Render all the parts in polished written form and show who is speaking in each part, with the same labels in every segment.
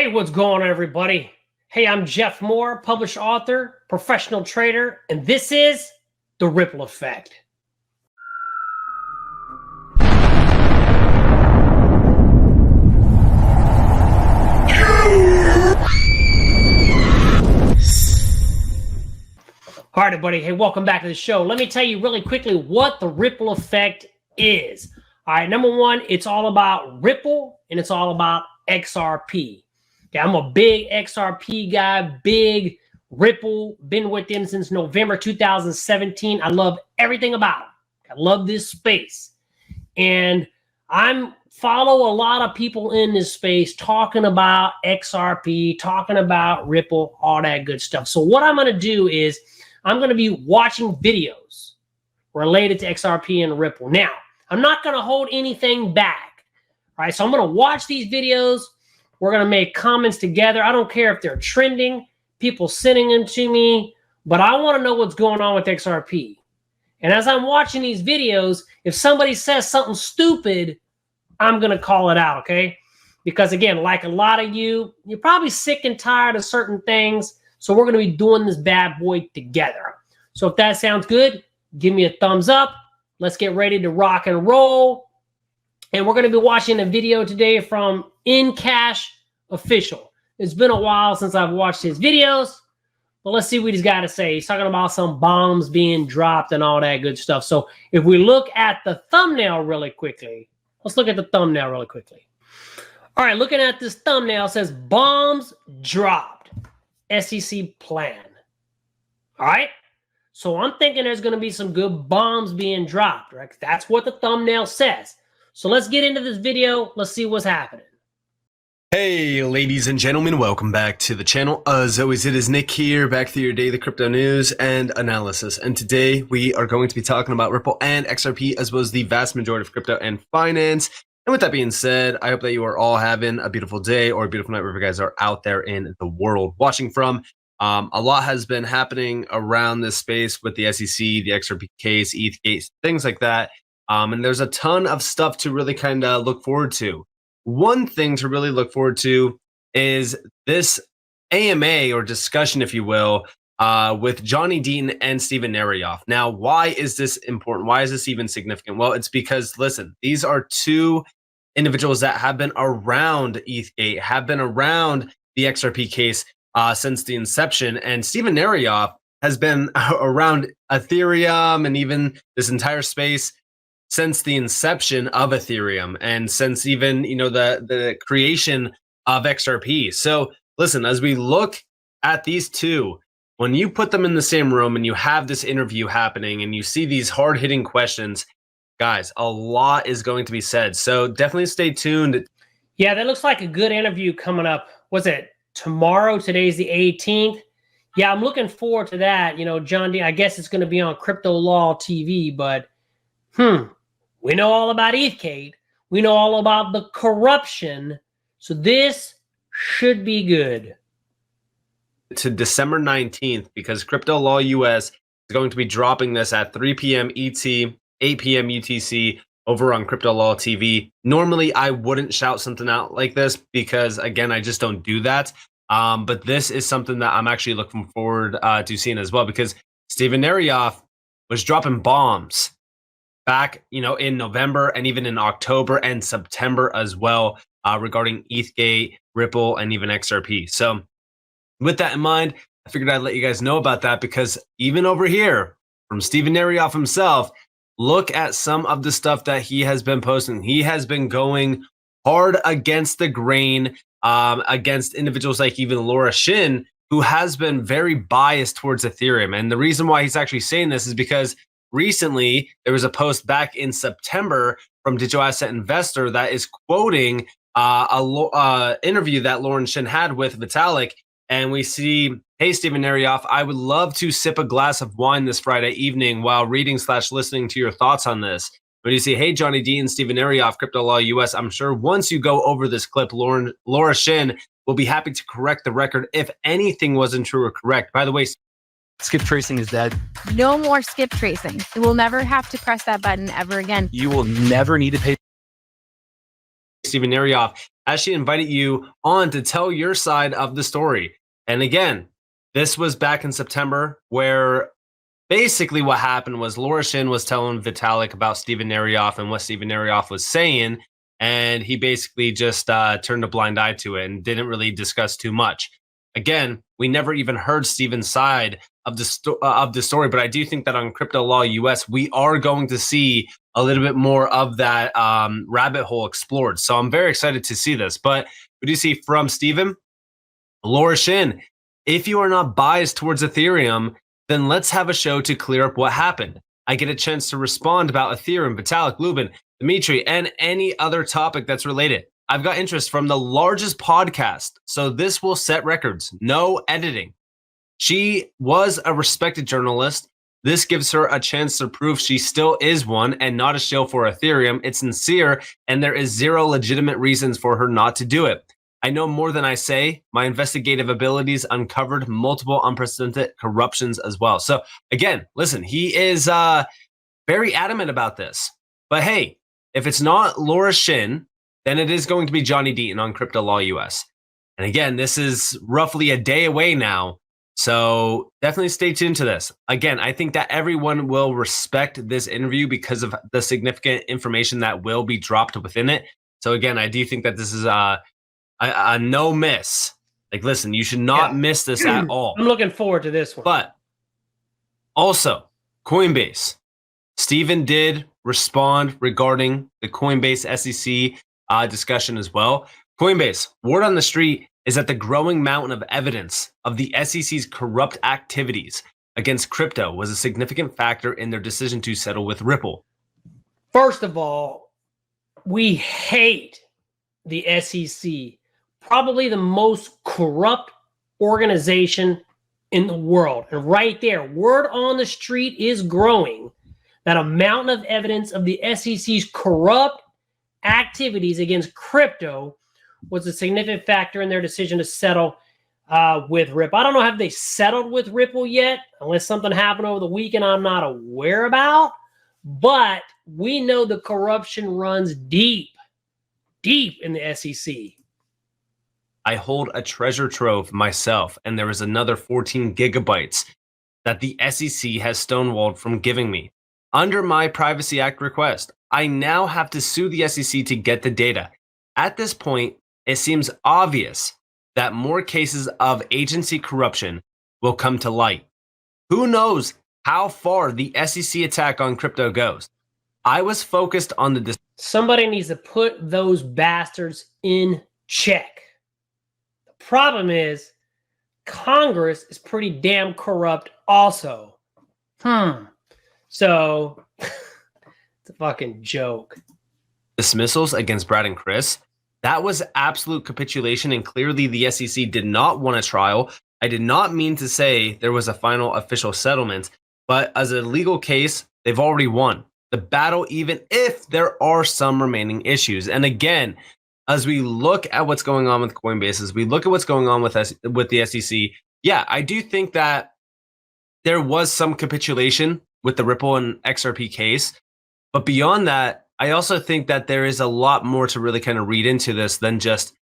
Speaker 1: Hey, what's going on, everybody? Hey, I'm Jeff Moore, published author, professional trader, and this is The Ripple Effect. All right, everybody. Hey, welcome back to the show. Let me tell you really quickly what the Ripple Effect is. All right, number one, it's all about Ripple, and it's all about XRP. Okay, I'm a big XRP guy, big Ripple, been with them since November 2017. I love everything about them. I love this space. And I follow a lot of people in this space talking about XRP, talking about Ripple, all that good stuff. So what I'm going to do is I'm going to be watching videos related to XRP and Ripple. Now, I'm not going to hold anything back. All right, so I'm going to watch these videos. We're going to make comments together. I don't care if they're trending, people sending them to me, but I want to know what's going on with XRP. And as I'm watching these videos, if somebody says something stupid, I'm going to call it out, okay? Because again, like a lot of you, you're probably sick and tired of certain things, so we're going to be doing this bad boy together. So if that sounds good, give me a thumbs up. Let's get ready to rock and roll. And we're going to be watching a video today from NCash Official. It's been a while since I've watched his videos, but let's see what he's got to say. He's talking about some bombs being dropped and all that good stuff. So if we look at the thumbnail really quickly, let's look at the thumbnail really quickly. All right, looking at this thumbnail, it says bombs dropped, SEC plan. All right, so I'm thinking there's going to be some good bombs being dropped, right? That's what the thumbnail says. So let's get into this video. Let's see what's happening.
Speaker 2: Hey, ladies and gentlemen, welcome back to the channel. As always, it is Nick here, back to your daily crypto news and analysis. And today we are going to be talking about Ripple and XRP, as well as the vast majority of crypto and finance. And with that being said, I hope that you are all having a beautiful day or a beautiful night wherever you guys are out there in the world watching from. A lot has been happening around this space with the SEC, the XRP case, ETH case, things like that. And there's a ton of stuff to really kind of look forward to. One thing to really look forward to is this AMA or discussion, if you will, with Johnny Deon and Steven Narioff. Now, why is this important? Why is this even significant? Well, it's because, listen, these are two individuals that have been around ETHgate, have been around the XRP case since the inception. And Steven Narioff has been around Ethereum and even this entire space since the inception of Ethereum and since even, you know, the creation of XRP. So listen, as we look at these two, when you put them in the same room and you have this interview happening and you see these hard-hitting questions, guys, a lot is going to be said. So definitely stay tuned.
Speaker 1: Yeah, that looks like a good interview coming up. Was it tomorrow? Today's the 18th. Yeah, I'm looking forward to that. You know, John D, I guess it's going to be on Crypto Law TV, but we know all about ETHgate. We know all about the corruption. So this should be good.
Speaker 2: To December 19th, because Crypto Law US is going to be dropping this at 3 p.m. ET, 8 p.m. UTC over on Crypto Law TV. Normally, I wouldn't shout something out like this because, again, I just don't do that. But this is something that I'm actually looking forward to seeing as well, because Steven Narioff was dropping bombs back, you know, in November and even in October and September as well, regarding ETHgate, Ripple, and even XRP. So with that in mind, I figured I'd let you guys know about that, because even over here from Steven Narioff himself, look at some of the stuff that he has been posting. He has been going hard against the grain, against individuals like even Laura Shin, who has been very biased towards Ethereum. And the reason why he's actually saying this is because recently, there was a post back in September from Digital Asset Investor that is quoting an interview that Lauren Shin had with Vitalik. And we see, hey, Steven Narioff, I would love to sip a glass of wine this Friday evening while reading/listening to your thoughts on this. But you see, hey, Johnny Deon, Steven Narioff, Crypto Law US, I'm sure once you go over this clip, Laura Shin will be happy to correct the record if anything wasn't true or correct. By the way,
Speaker 3: skip tracing is dead.
Speaker 4: No more skip tracing. You will never have to press that button ever again.
Speaker 3: You will never need to pay
Speaker 2: Steven Narioff as she invited you on to tell your side of the story. And again, this was back in September, where basically what happened was Laura Shin was telling Vitalik about Steven Narioff and what Steven Narioff was saying, and he basically just turned a blind eye to it and didn't really discuss too much. Again, we never even heard Steven's side of the story, but I do think that on Crypto Law US, we are going to see a little bit more of that rabbit hole explored. So I'm very excited to see this. But we do see from Steven, Laura Shin, if you are not biased towards Ethereum, then let's have a show to clear up what happened. I get a chance to respond about Ethereum, Vitalik, Lubin, Dmitry, and any other topic that's related. I've got interest from the largest podcast, so this will set records. No editing. She was a respected journalist. This gives her a chance to prove she still is one and not a shill for Ethereum. It's sincere, and there is zero legitimate reasons for her not to do it. I know more than I say. My investigative abilities uncovered multiple unprecedented corruptions as well. So again, listen, he is very adamant about this. But hey, if it's not Laura Shin, then it is going to be Johnny Deaton on Crypto Law US. And again, this is roughly a day away now. So definitely stay tuned to this. Again, I think that everyone will respect this interview because of the significant information that will be dropped within it. So again, I do think that this is a no miss. Like, listen, you should not miss this at all.
Speaker 1: I'm looking forward to this one.
Speaker 2: But also, Coinbase. Steven did respond regarding the Coinbase SEC discussion as well. Coinbase, word on the street is that the growing mountain of evidence of the SEC's corrupt activities against crypto was a significant factor in their decision to settle with Ripple.
Speaker 1: First of all, we hate the SEC, probably the most corrupt organization in the world. And right there, word on the street is growing that a mountain of evidence of the SEC's corrupt activities against crypto was a significant factor in their decision to settle with Ripple. I don't know, have they settled with Ripple yet? Unless something happened over the weekend I'm not aware about. But we know the corruption runs deep in the SEC.
Speaker 2: I hold a treasure trove myself, and there is another 14 gigabytes that the SEC has stonewalled from giving me. Under my Privacy Act request, I now have to sue the SEC to get the data. At this point, it seems obvious that more cases of agency corruption will come to light. Who knows how far the SEC attack on crypto goes? I was focused on the...
Speaker 1: Somebody needs to put those bastards in check. The problem is Congress is pretty damn corrupt also. So it's a fucking joke.
Speaker 2: Dismissals against Brad and Chris, that was absolute capitulation, and clearly the SEC did not want a trial. I did not mean to say there was a final official settlement, but as a legal case, they've already won the battle, even if there are some remaining issues. And again, as we look at what's going on with Coinbase, as we look at what's going on with the SEC, yeah, I do think that there was some capitulation with the Ripple and XRP case. But beyond that, I also think that there is a lot more to really kind of read into this than just,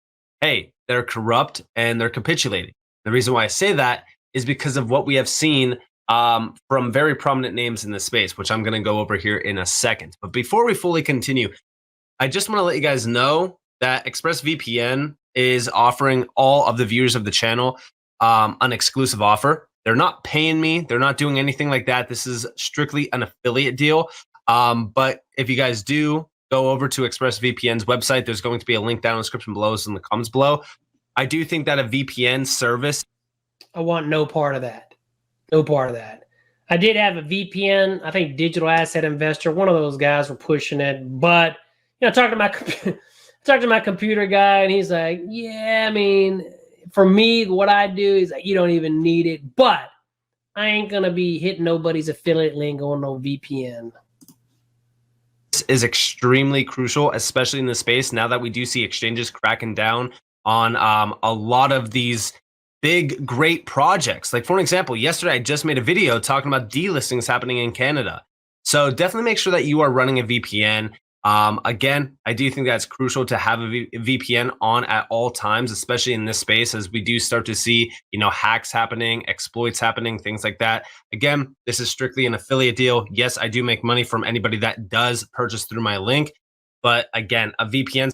Speaker 2: hey, they're corrupt and they're capitulating. The reason why I say that is because of what we have seen from very prominent names in this space, which I'm going to go over here in a second. But before we fully continue, I just want to let you guys know that ExpressVPN is offering all of the viewers of the channel an exclusive offer. They're not paying me. They're not doing anything like that. This is strictly an affiliate deal. But if you guys do go over to ExpressVPN's website, there's going to be a link down in the description below, in the comments below. I do think that a VPN service...
Speaker 1: I want no part of that. No part of that. I did have a VPN. I think Digital Asset Investor. One of those guys were pushing it. But, you know, talking to my computer guy, and he's like, yeah, I mean... For me, what I do is like, you don't even need it, but I ain't going to be hitting nobody's affiliate link on no VPN.
Speaker 2: This is extremely crucial, especially in the space now that we do see exchanges cracking down on a lot of these big, great projects. Like, for an example, yesterday I just made a video talking about delistings happening in Canada. So definitely make sure that you are running a VPN. Again, I do think that's crucial to have a VPN on at all times, especially in this space, as we do start to see, hacks happening, exploits happening, things like that. Again, this is strictly an affiliate deal. Yes, I do make money from anybody that does purchase through my link, but again, a VPN.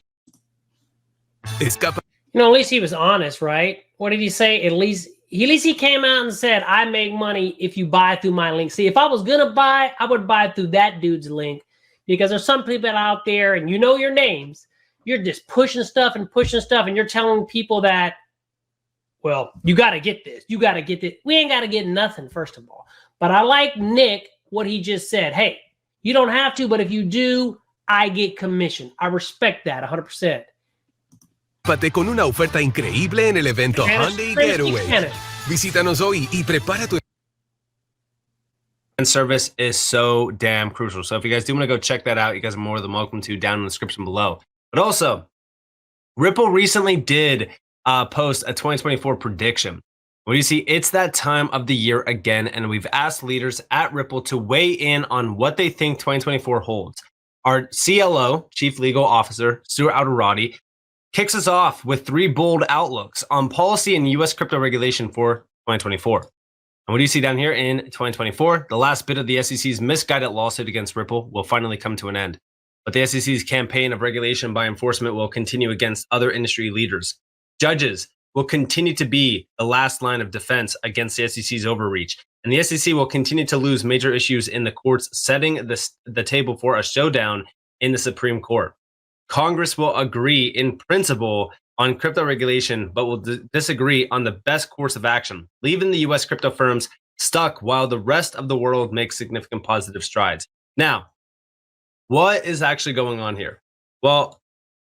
Speaker 1: At least he was honest, right? What did he say? At least he came out and said, I make money if you buy through my link. See, if I was going to buy, I would buy through that dude's link, because there's some people out there, and you know your names, you're just pushing stuff, and you're telling people that, well, you got to get this. You got to get this. We ain't got to get nothing, first of all. But I like Nick, what he just said. Hey, you don't have to, but if you do, I get commission. I respect that 100%.
Speaker 5: Pate con una oferta increíble en el evento Hyundai Getaway. Visítanos hoy y prepara tu
Speaker 2: service is so damn crucial. So if you guys do want to go check that out, you guys are more than welcome to down in the description below. But also, Ripple recently did post a 2024 prediction. What do you see? It's that time of the year again, and we've asked leaders at Ripple to weigh in on what they think 2024 holds. Our CLO, Chief Legal Officer, Stuart Alderati, kicks us off with 3 bold outlooks on policy and U.S. crypto regulation for 2024. And what do you see down here in 2024? The last bit of the SEC's misguided lawsuit against Ripple will finally come to an end. But the SEC's campaign of regulation by enforcement will continue against other industry leaders. Judges will continue to be the last line of defense against the SEC's overreach. And the SEC will continue to lose major issues in the courts, setting the table for a showdown in the Supreme Court. Congress will agree in principle on crypto regulation, but will disagree on the best course of action, leaving the US crypto firms stuck while the rest of the world makes significant positive strides. Now, what is actually going on here? Well,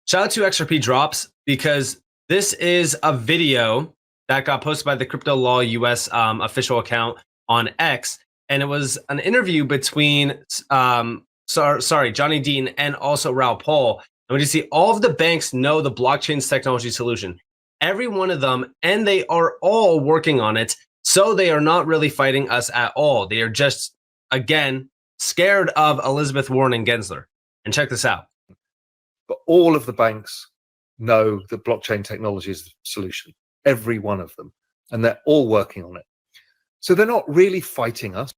Speaker 2: shout out to XRP Drops, because this is a video that got posted by the Crypto Law US official account on X, and it was an interview between Johnny Dean and also Raoul Pal. And when you see, all of the banks know the blockchain's technology solution, every one of them, and they are all working on it. So they are not really fighting us at all. They are just, again, scared of Elizabeth Warren and Gensler. And check this out.
Speaker 6: But all of the banks know that blockchain technology is the solution, every one of them, and they're all working on it. So they're not really fighting us.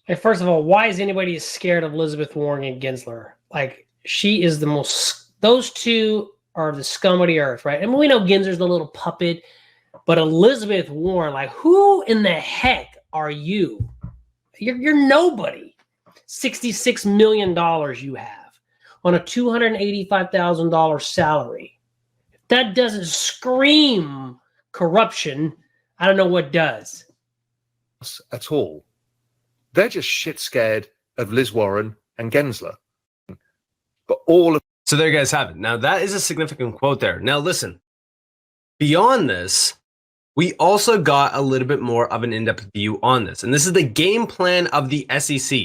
Speaker 1: Hey, first of all, why is anybody scared of Elizabeth Warren and Gensler? Like, she is the most, those two are the scum of the earth, right? I mean, we know Gensler's the little puppet, but Elizabeth Warren, like, who in the heck are you? You're nobody. $66 million you have on a $285,000 salary. If that doesn't scream corruption, I don't know what does.
Speaker 6: At all. They're just shit scared of Liz Warren and Gensler. But all of
Speaker 2: So there you guys have it. Now that is a significant quote there. Now listen, beyond this, we also got a little bit more of an in-depth view on this. And this is the game plan of the SEC.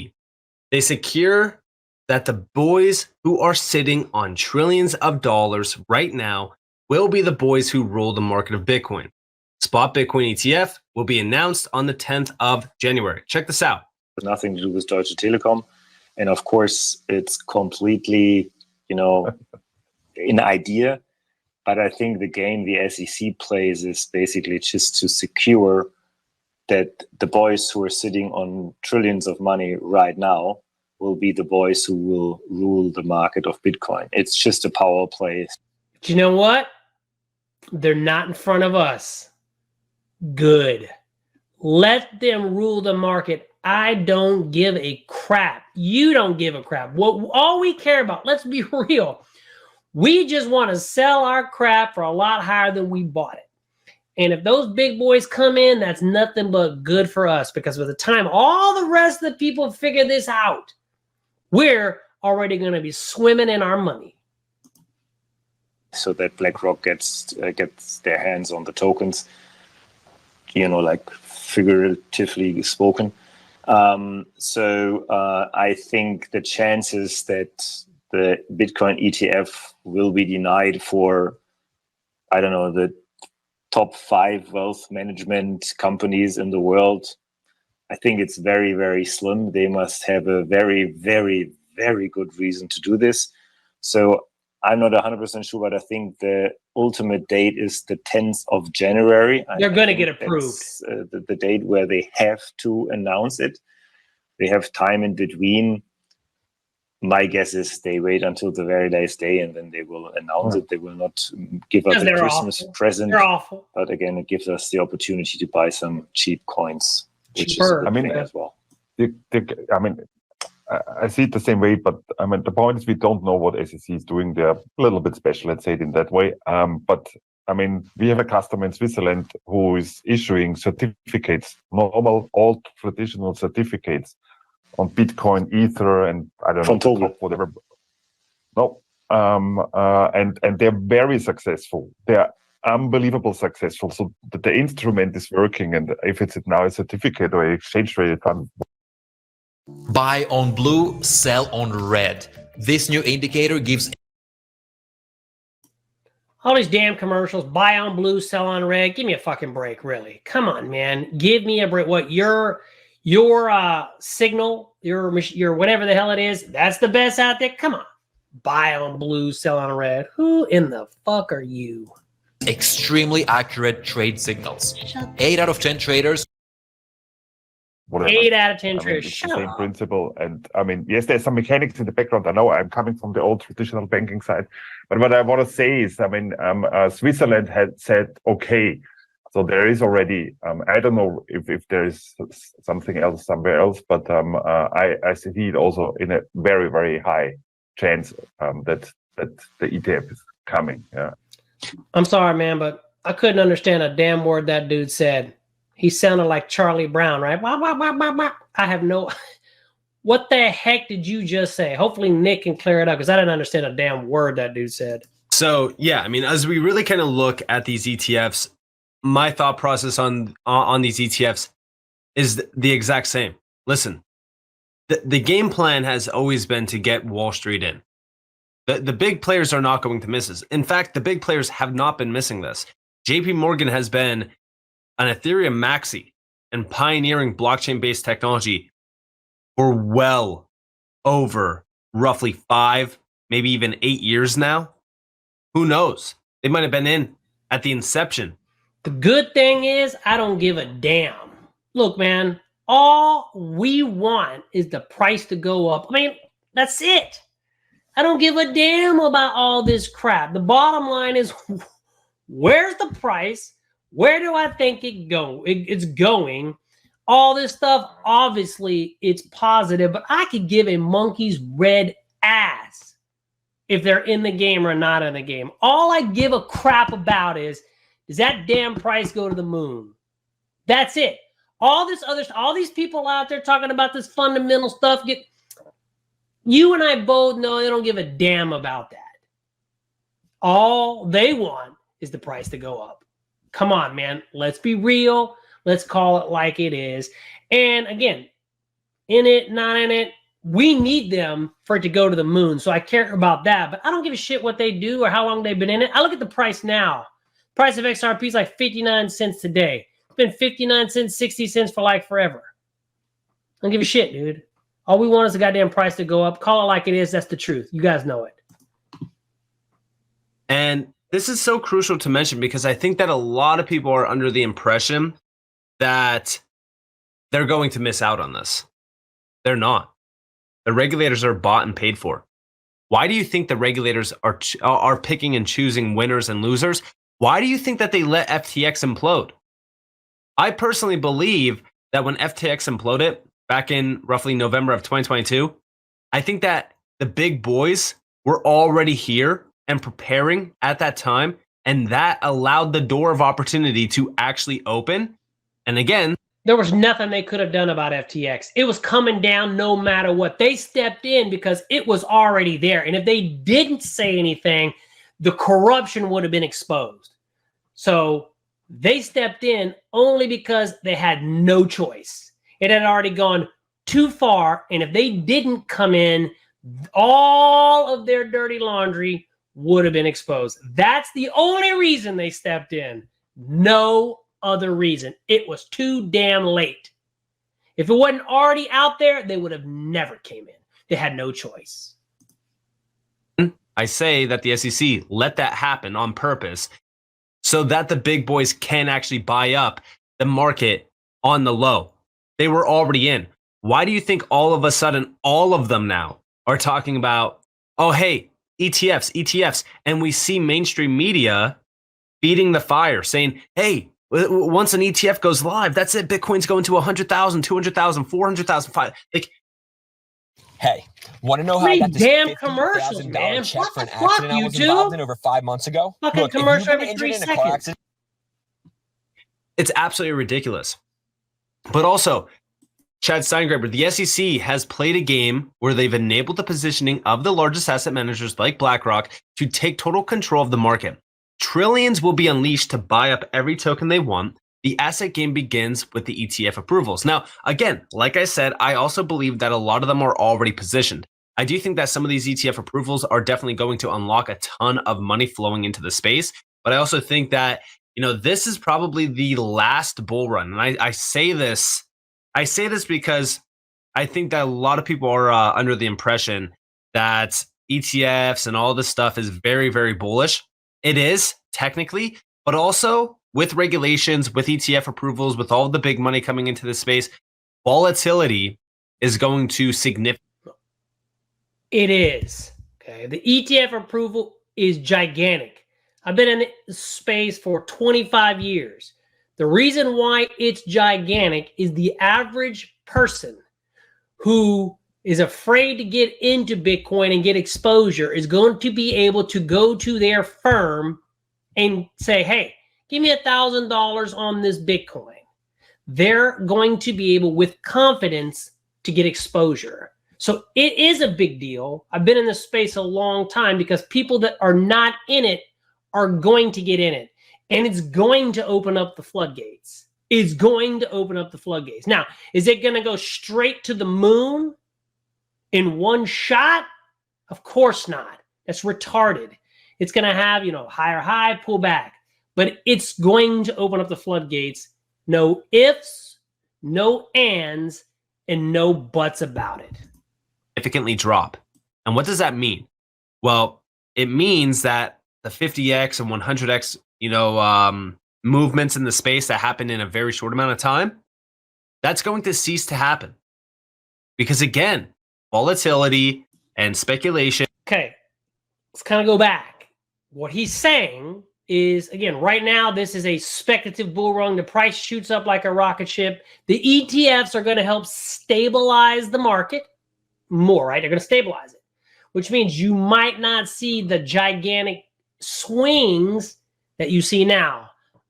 Speaker 2: They secure that the boys who are sitting on trillions of dollars right now will be the boys who rule the market of Bitcoin. Spot Bitcoin ETF will be announced on the 10th of January. Check this out.
Speaker 7: Nothing to do with Deutsche Telekom. And of course, it's completely, an idea. But I think the game the SEC plays is basically just to secure that the boys who are sitting on trillions of money right now will be the boys who will rule the market of Bitcoin. It's just a power play.
Speaker 1: But you know what? They're not in front of us. Good. Let them rule the market. I don't give a crap. You don't give a crap. What all we care about, let's be real, we just want to sell our crap for a lot higher than we bought it. And if those big boys come in, that's nothing but good for us, because by the time all the rest of the people figure this out, we're already going to be swimming in our money.
Speaker 7: So that BlackRock gets their hands on the tokens, like figuratively spoken. So I think the chances that the Bitcoin ETF will be denied for, I don't know, the top 5 wealth management companies in the world, I think it's very, very slim. They must have a very, very, very good reason to do this. So I'm not 100% sure, but I think the ultimate date is the 10th of January.
Speaker 1: They're going to get approved.
Speaker 7: The date where they have to announce it. They have time in between. My guess is they wait until the very last day and then they will announce it. They will not give us a Christmas present.
Speaker 1: They're awful.
Speaker 7: But again, it gives us the opportunity to buy some cheap coins, which
Speaker 1: Cheaper.
Speaker 7: is a good thing as well.
Speaker 8: I see it the same way, but I mean, the point is we don't know what SEC is doing. They're a little bit special, let's say it in that way. But I mean, we have a customer in Switzerland who is issuing certificates, normal, old, traditional certificates on Bitcoin, Ether, and I don't know, whatever. No, and they're very successful. They're unbelievable successful. So the instrument is working, and if it's now a certificate or exchange traded fund.
Speaker 9: Buy on blue, sell on red. This new indicator gives
Speaker 1: all these damn commercials. Buy on blue, sell on red. Give me a fucking break, really. Come on, man. Give me a break. What your signal, your whatever the hell it is, that's the best out there. Come on. Buy on blue, sell on red. Who in the fuck are you?
Speaker 9: Extremely accurate trade signals. 8 out of 10 traders.
Speaker 8: Whatever.
Speaker 1: 8 out of 10 traders.
Speaker 8: It's the same principle. And I mean, yes, there's some mechanics in the background. I know I'm coming from the old traditional banking side. But what I want to say is, I mean, Switzerland had said, okay, so there is already, I don't know if there is something else somewhere else, but I see it also in a very, very high chance that the ETF is coming. Yeah.
Speaker 1: I'm sorry, man, but I couldn't understand a damn word that dude said. He sounded like Charlie Brown, right? I have no... What the heck did you just say? Hopefully Nick can clear it up, because I didn't understand a damn word that dude said.
Speaker 2: So, yeah, I mean, as we really kind of look at these ETFs, my thought process on these ETFs is the exact same. Listen, the game plan has always been to get Wall Street in. The big players are not going to miss this. In fact, the big players have not been missing this. JP Morgan has been an Ethereum maxi and pioneering blockchain-based technology for well over roughly 5, maybe even 8 years now. Who knows? They might have been in at the inception.
Speaker 1: The good thing is I don't give a damn. Look, man, all we want is the price to go up. I mean, that's it. I don't give a damn about all this crap. The bottom line is, where's the price? Where do I think it's going? All this stuff, obviously, it's positive, but I could give a monkey's red ass if they're in the game or not in the game. All I give a crap about is, does that damn price go to the moon? That's it. All this other, all these people out there talking about this fundamental stuff, you and I both know they don't give a damn about that. All they want is the price to go up. Come on, man. Let's be real. Let's call it like it is. And again, in it, not in it, we need them for it to go to the moon. So I care about that. But I don't give a shit what they do or how long they've been in it. I look at the price now. Price of XRP is like 59 cents today. It's been 59 cents, 60 cents for like forever. I don't give a shit, dude. All we want is the goddamn price to go up. Call it like it is. That's the truth. You guys know it.
Speaker 2: And this is so crucial to mention because I think that a lot of people are under the impression that they're going to miss out on this. They're not. The regulators are bought and paid for. Why do you think the regulators are picking and choosing winners and losers? Why do you think that they let FTX implode? I personally believe that when FTX imploded back in roughly November of 2022, I think that the big boys were already here and preparing at that time, and that allowed the door of opportunity to actually open. And again,
Speaker 1: there was nothing they could have done about FTX. It was coming down no matter what. They stepped in because it was already there. And if they didn't say anything, the corruption would have been exposed. So they stepped in only because they had no choice. It had already gone too far. And if they didn't come in, all of their dirty laundry would have been exposed. That's the only reason they stepped in. No other reason. It was too damn late. If it wasn't already out there, they would have never came in. they had no choice.
Speaker 2: I say that the SEC let that happen on purpose so that the big boys can actually buy up the market on the low. They were already in. Why do you think all of a sudden all of them now are talking about, oh, hey, ETFs, and we see mainstream media feeding the fire saying, hey, once an ETF goes live, that's it. Bitcoin's going to 100,000, 200,000, 400,000, like,
Speaker 10: hey, want to know how I got this
Speaker 1: damn commercials, man?
Speaker 10: check
Speaker 1: What
Speaker 10: for
Speaker 1: the
Speaker 10: an
Speaker 1: fuck,
Speaker 10: accident I was involved in over 5 months ago?
Speaker 1: Fucking
Speaker 10: Look,
Speaker 1: commercial
Speaker 10: if you've been
Speaker 1: every 3
Speaker 10: injured in a car
Speaker 1: seconds.
Speaker 10: accident,
Speaker 2: it's absolutely ridiculous. But also, Chad Steingraber, the SEC has played a game where they've enabled the positioning of the largest asset managers like BlackRock to take total control of the market. Trillions will be unleashed to buy up every token they want. The asset game begins with the ETF approvals. Now, again, like I said, I also believe that a lot of them are already positioned. I do think that some of these ETF approvals are definitely going to unlock a ton of money flowing into the space. But I also think that, this is probably the last bull run. And I say this because I think that a lot of people are under the impression that ETFs and all this stuff is very, very bullish. It is technically, but also with regulations, with ETF approvals, with all the big money coming into the space, volatility is going to significantly.
Speaker 1: It is. Okay. The ETF approval is gigantic. I've been in this space for 25 years. The reason why it's gigantic is the average person who is afraid to get into Bitcoin and get exposure is going to be able to go to their firm and say, hey, give me $1,000 on this Bitcoin. They're going to be able with confidence to get exposure. So it is a big deal. I've been in this space a long time because people that are not in it are going to get in it. And it's going to open up the floodgates. It's going to open up the floodgates. Now, is it going to go straight to the moon in one shot? Of course not. That's retarded. It's going to have, higher high, pull back. But it's going to open up the floodgates. No ifs, no ands, and no buts about it.
Speaker 2: Significantly drop. And what does that mean? Well, it means that the 50x and 100x, movements in the space that happen in a very short amount of time, that's going to cease to happen. Because again, volatility and speculation.
Speaker 1: Okay, let's kind of go back. What he's saying is, again, right now, this is a speculative bull run. The price shoots up like a rocket ship. The ETFs are going to help stabilize the market more, right? They're going to stabilize it, which means you might not see the gigantic swings that you see now.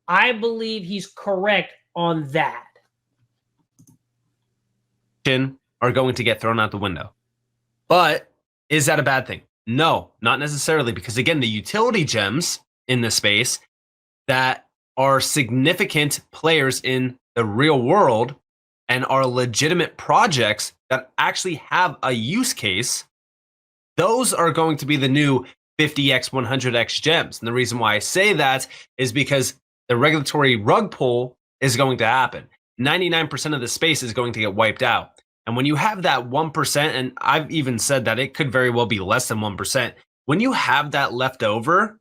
Speaker 1: I believe he's correct on that.
Speaker 2: Are going to get thrown out the window. But is that a bad thing? No, not necessarily, because again, the utility gems in the space that are significant players in the real world and are legitimate projects that actually have a use case, those are going to be the new 50x, 100x gems. And the reason why I say that is because the regulatory rug pull is going to happen. 99% of the space is going to get wiped out. And when you have that 1%, and I've even said that it could very well be less than 1%, when you have that left over,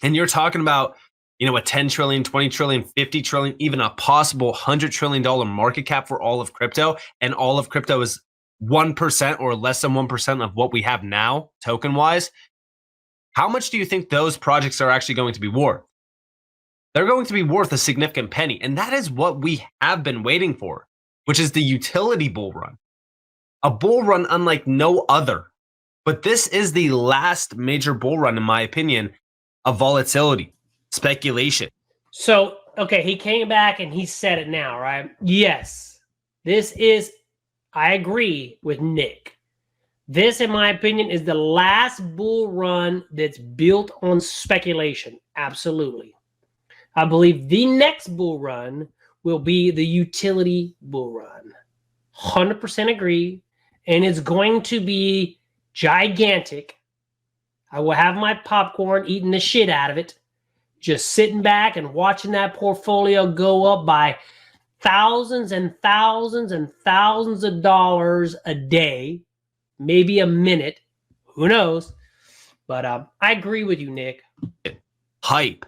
Speaker 2: and you're talking about, a 10 trillion, 20 trillion, 50 trillion, even a possible $100 trillion market cap for all of crypto, and all of crypto is 1% or less than 1% of what we have now, token-wise, how much do you think those projects are actually going to be worth? They're going to be worth a significant penny. And that is what we have been waiting for, which is the utility bull run. A bull run unlike no other. But this is the last major bull run, in my opinion, of volatility, speculation.
Speaker 1: So, okay, he came back and he said it now, right? Yes, this is, I agree with Nick. This, in my opinion, is the last bull run that's built on speculation. Absolutely. I believe the next bull run will be the utility bull run. 100% agree. And it's going to be gigantic. I will have my popcorn, eating the shit out of it, just sitting back and watching that portfolio go up by thousands and thousands and thousands of dollars a day. maybe a minute. Who knows? But I agree with you, Nick.
Speaker 2: Hype.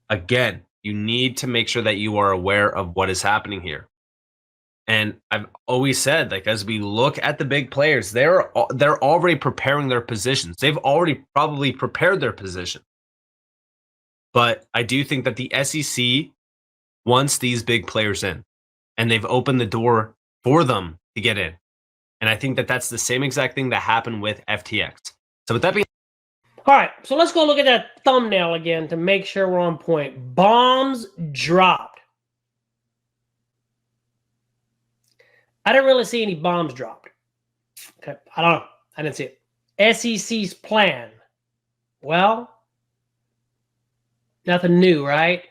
Speaker 2: Again, you need to make sure that you are aware of what is happening here. And I've always said, like, as we look at the big players, they're already preparing their positions. They've already probably prepared their position. But I do think that the SEC wants these big players in, and they've opened the door for them to get in. And I think that that's the same exact thing that happened with FTX. So with that being,
Speaker 1: all right, so let's go look at that thumbnail again to make sure we're on point. Bombs dropped. I didn't really see any bombs dropped. Okay, I don't know. I didn't see it. SEC's plan. Well, nothing new, right?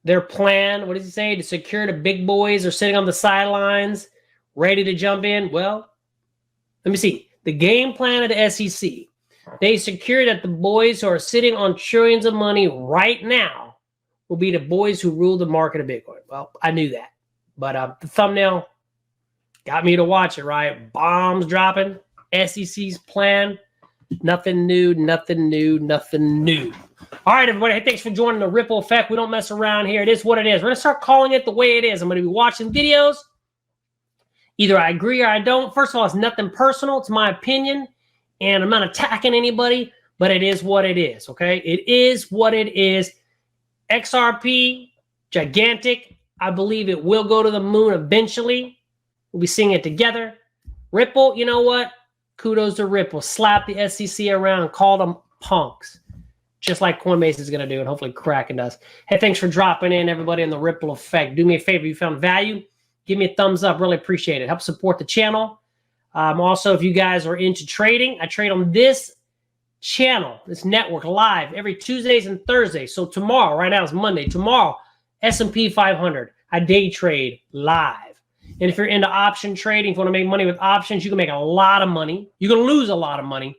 Speaker 1: Their plan, what does he say? To secure the big boys are sitting on the sidelines, ready to jump in. Well, let me see. The game plan of the SEC. They secure that the boys who are sitting on trillions of money right now will be the boys who rule the market of Bitcoin. Well, I knew that. But the thumbnail got me to watch it, right? Bombs dropping. SEC's plan. Nothing new, nothing new, nothing new. All right, everybody. Hey, thanks for joining the Ripple Effect. We don't mess around here. It is what it is. We're going to start calling it the way it is. I'm going to be watching videos. Either I agree or I don't. First of all, it's nothing personal. It's my opinion. And I'm not attacking anybody, but it is what it is, okay? It is what it is. XRP, gigantic. I believe it will go to the moon eventually. We'll be seeing it together. Ripple, you know what? Kudos to Ripple. Slap the SEC around, call them punks. Just like Coinbase is going to do, and hopefully Kraken does. Hey, thanks for dropping in, everybody, in the Ripple Effect. Do me a favor. If you found value, give me a thumbs up. Really appreciate it. Help support the channel. Also, if you guys are into trading, I trade on this channel, this network, live every Tuesdays and Thursdays. So tomorrow, right now it's Monday. Tomorrow, S&P 500. I day trade live. And if you're into option trading, if you want to make money with options, you can make a lot of money. You can lose a lot of money,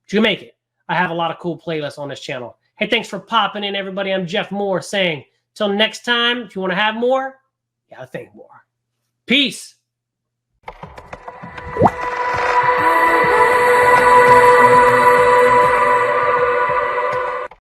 Speaker 1: but you can make it. I have a lot of cool playlists on this channel. Hey, thanks for popping in, everybody. I'm Jeff Moore saying, till next time, if you want to have more, you gotta think more. Peace.